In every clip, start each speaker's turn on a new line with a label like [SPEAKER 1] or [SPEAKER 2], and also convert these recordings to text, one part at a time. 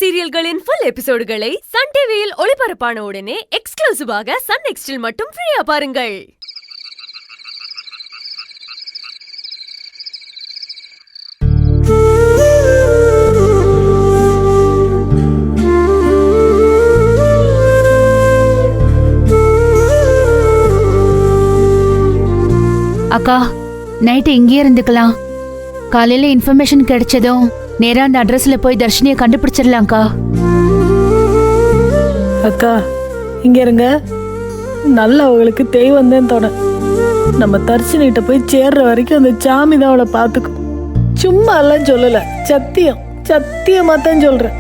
[SPEAKER 1] சீரியல்களின் full எபிசோடுகளை Sun டிவியில் ஒளிபரப்பான உடனே எக்ஸ்க்ளூசிவாக சன் நெக்ஸ்டில் மட்டும் ஃப்ரீயா பாருங்கள்.
[SPEAKER 2] அக்கா, நைட்டு இங்கேயே இருந்துக்கலாம். காலையில இன்ஃபர்மேஷன் கிடைச்சதும் நேரா அந்த அட்ரஸ்ல போய் தர்ஷினியை கண்டுபிடிச்சிடலாம்க்கா.
[SPEAKER 3] அக்கா இங்க இருங்க. நல்லவங்களுக்கு தெய்வம் தான் தோண. நம்ம தர்ஷினிகிட்ட போய் சேர்ற வரைக்கும் அந்த சாமி தான் அவளை பார்த்துக்கும். சும்மா எல்லாம் சொல்லல, சத்தியம் சத்தியமா தான் சொல்றேன்.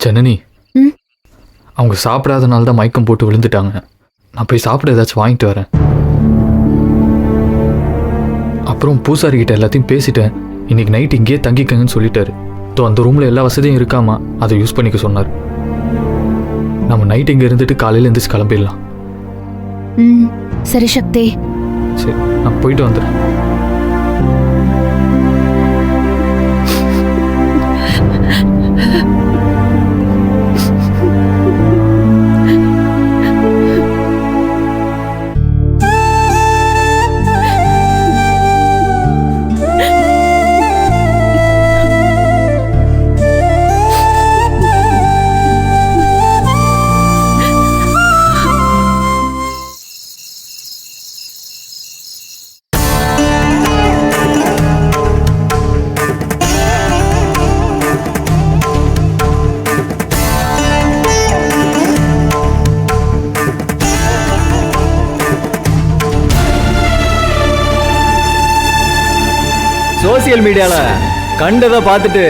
[SPEAKER 4] ஜனனி, அவங்க சாப்பிடாதனால தான் மயக்கம் போட்டு விழுந்துட்டாங்க. நான் போய் சாப்பிட ஏதாச்சும் வாங்கிட்டு வரேன். அப்புறம் பூசாரிக்கிட்ட எல்லாத்தையும் பேசிட்டேன். இன்னைக்கு நைட் இங்கேயே தங்கிக்கங்கன்னு சொல்லிட்டாரு. அந்த ரூமில் எல்லா வசதியும் இருக்காமா, அதை யூஸ் பண்ணிக்க சொன்னார். நம்ம நைட் இங்கே இருந்துட்டு காலையில் எழுந்திரிச்சு கிளம்பிடலாம்.
[SPEAKER 2] சரி சக்தி.
[SPEAKER 4] சரி, நான் போயிட்டு வந்துடுறேன்.
[SPEAKER 5] சோசியல் மீடியால கண்டதை பார்த்துட்டு